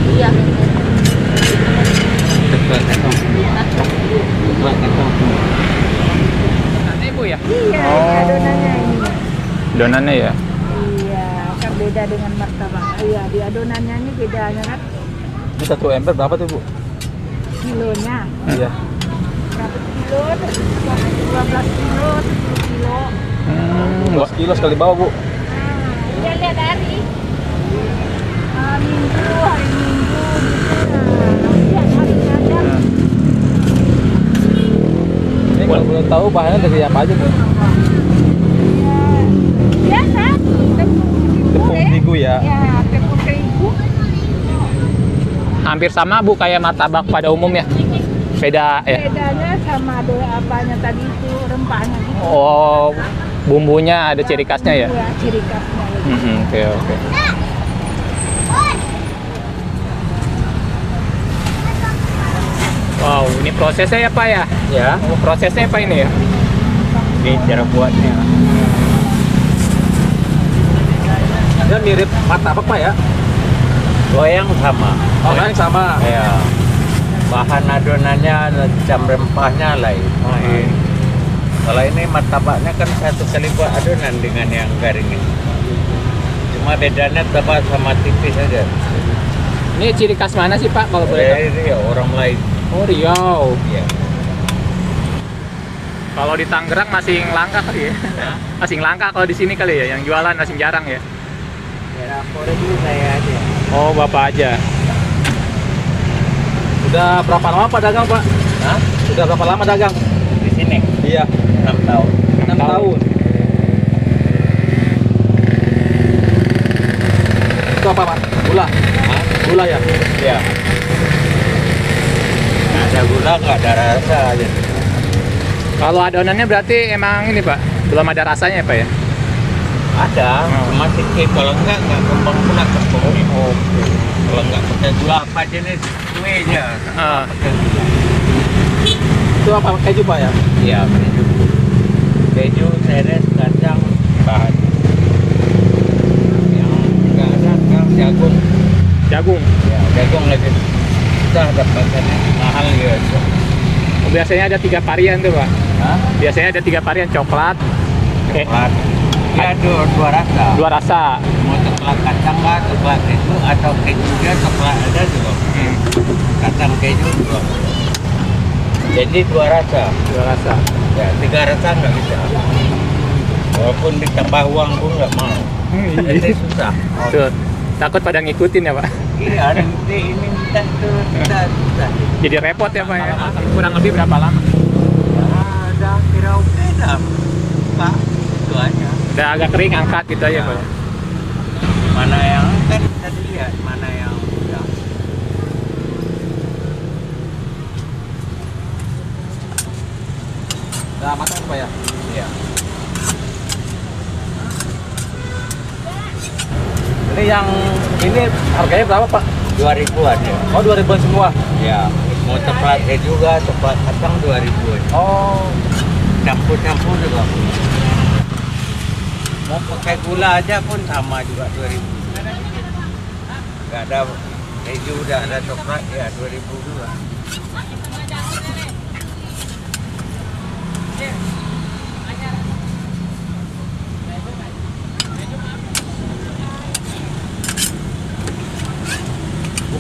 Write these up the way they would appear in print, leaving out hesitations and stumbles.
Iya. Cepat kantong. Cepat kantong. Donannya ibu ya? Iya, Oh. ini adonannya ini. Donannya ya? Iya, kan beda dengan martabak. Iya, di adonannya ini bedanya kan Ini 1 ember berapa tuh, Bu? kilonya. Iya. Berapa kilo? 12 kilo, 10 kilo. 12 kilo sekali bawa, Bu. Iya, lihat hari. Minggu, hari Minggu. Lihat harinya ada. Ini kalau boleh tahu bahannya dari apa aja, Bu? Iya, biasa. Tepung terigu ya. Ya, tepung terigu. Hampir sama Bu kayak martabak pada umumnya. Beda ya? Bedanya sama ada apanya tadi itu rempahnya gitu. Oh, bumbunya ada ciri khasnya ya? Iya, ciri khasnya. Oke, oke. Wow, ini prosesnya ya Pak ya? Ya. Oh, prosesnya apa ini ya? Ini cara buatnya. Dia mirip martabak, Pak ya? Goyang sama. Oh, yang sama. Ya. Bahan adonannya jam rempahnya lain. Kalau ini martabaknya kan satu kali buat adonan dengan yang garing ini. Cuma bedanya tebal sama tipis saja. Ini ciri khas mana sih Pak kalau boleh tahu? Dari ya, orang lain. Oh, Riau. Ya. Kalau di Tangerang masih langka kali ya? Masih langka kalau di sini kali ya, yang jualan masih jarang ya? Ya, dulu saya aja. Oh, Bapak aja. Udah berapa lama Pak dagang, Pak? Hah? Udah berapa lama dagang? Di sini Iya, 6 tahun. 6 tahun. Itu apa, Pak? Gula. Hah? Gula ya? Ya. Nggak ada gula, nggak ada rasa aja. Kalau adonannya berarti emang ini Pak, belum ada rasanya ya Pak ya? Ada, cuma sedikit. Kalau nggak kembang pula tepung. Oh. Kalau nggak pakai gula apa jenis kuenya. Ah. Pakai gula. Itu apa? Keju, Pak ya? Iya, keju. Keju, seres, kacang, bahan. Yang nggak ada sekarang jagung. Jagung. Ya, jagung lagi susah dapatnya, mahal ya. Biasanya ada 3 varian tuh Pak. Hah? Biasanya ada 3 varian, coklat, Coklat. Ya, dua rasa. 2 rasa. Mau coklat kacang nggak, coklat keju atau keju dia coklat ada juga. Kacang keju juga. Jadi 2 rasa. 2 rasa. Ya, 3 rasa nggak bisa. Walaupun ditambah uang pun nggak mau. Jadi susah. Tuh, takut pada ngikutin ya Pak. Iya, nanti ini minta tuh, susah. Jadi repot ya Pak ya. Kurang lebih berapa lama? Ya, ada kira oke dah. Pak, itu aja. Udah agak kering, angkat gitu aja Pak. Mana yang kan tadi lihat mana yang udah. Udah matang, Pak ya? Iya. Ini yang ini harganya berapa, Pak? 2000-an ya. Oh, 2000-an semua. Ya, mau coklat juga, coklat kacang 2000-an. Oh, Campur-campur juga. Mau pakai gula aja pun sama juga 2000. Nggak ada keju, udah ada coklat ya 2000 juga.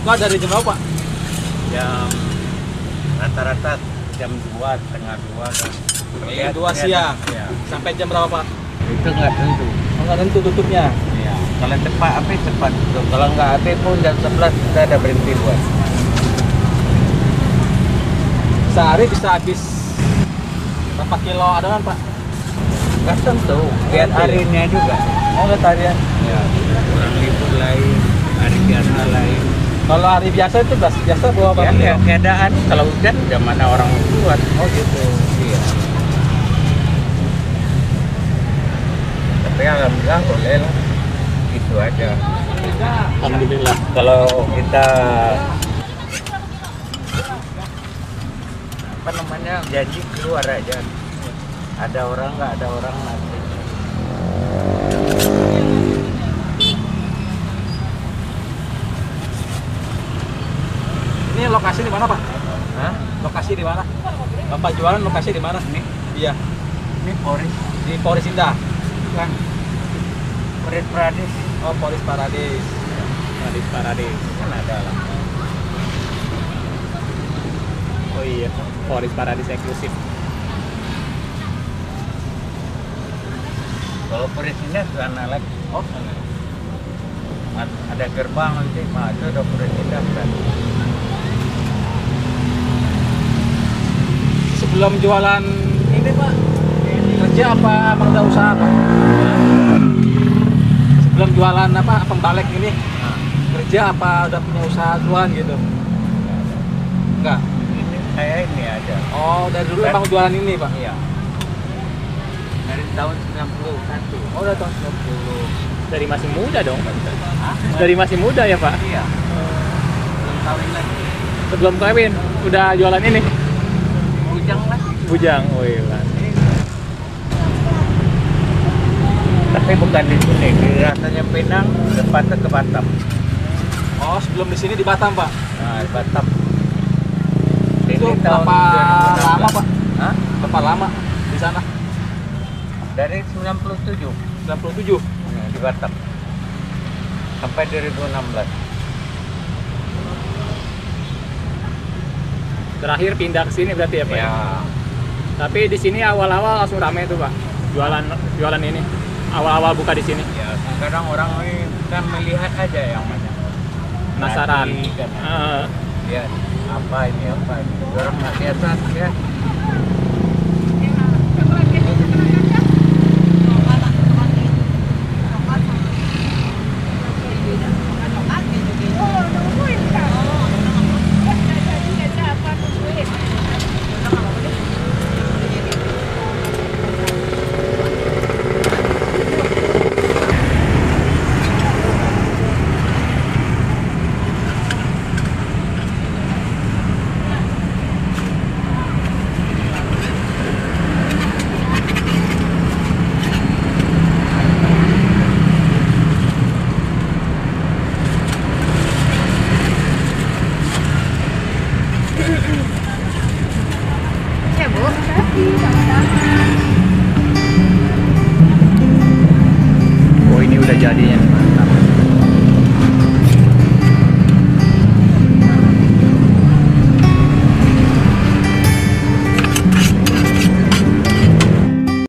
buka dari jam berapa, Pak? Jam rata-rata jam 2, setengah 2 kan. Jam 2 siang. Ya. Sampai jam berapa, Pak? Itu nggak tentu. Oh, nggak tentu tutupnya. Ya. Kalau cepat habis cepat tutup. Kalau nggak habis pun jam 11 kita ada berhenti buat. Sehari bisa habis berapa kilo adonan, Pak? Nggak tentu. Lihat harinya juga. Oh, nggak harian. Ya. Orang libur lain, hari biasa lain. Kalau hari biasa itu biasa bawa Ya, berapa kilo? lihat keadaan. Kalau hujan udah mana orang buat. Oh, gitu. Iya. Tapi alhamdulillah boleh lah. Gitu aja. Alhamdulillah. Kalau kita apa namanya janji keluar aja. Ada orang nggak ada orang nanti. Ini lokasi di mana, Pak? Hah? Lokasi di mana? Bapak jualan lokasi di mana? Ini? Iya, Ini Polres di Polres Indah. kan? Polres Pradis Oh, Polres Paradis. Paradis Paradis. kan ada lah. Oh iya, Paradis Paradis eksklusif. Kalau Polres Indah sana lagi. Oh, sana. Ada gerbang nanti, itu ada Polres Indah kan. Sebelum jualan ini, Pak, kerja apa emang ada usaha, Pak? Sebelum jualan apa pembalek ini, Nah, kerja apa udah punya usaha duluan gitu? Enggak. ini saya ini aja. Oh, dari dulu emang jualan ini, Pak? Iya. Dari tahun 91. Oh, udah tahun 90. Dari masih muda dong. Hah? Dari masih muda ya Pak? Iya. Belum kawin lagi. Sebelum kawin udah jualan ini? Bujang lagi. Bujang, oh iya. Tapi bukan di sini, di rasanya Pinang, depannya ke Batam. Oh, sebelum di sini di Batam, Pak? Nah, di Batam. Itu Ini tahun berapa 2016. lama, Pak? Hah? Berapa lama di sana? Dari 97 97. di Batam. Sampai 2016. Terakhir pindah ke sini berarti ya Pak? Ya, Tapi di sini awal-awal langsung rame tuh Pak. Jualan ini. Awal-awal buka di sini. ya sekarang orang ini kan melihat aja yang mana. Penasaran. Nasi, kan. Eh, Ya, apa ini. Orang nggak biasa ya.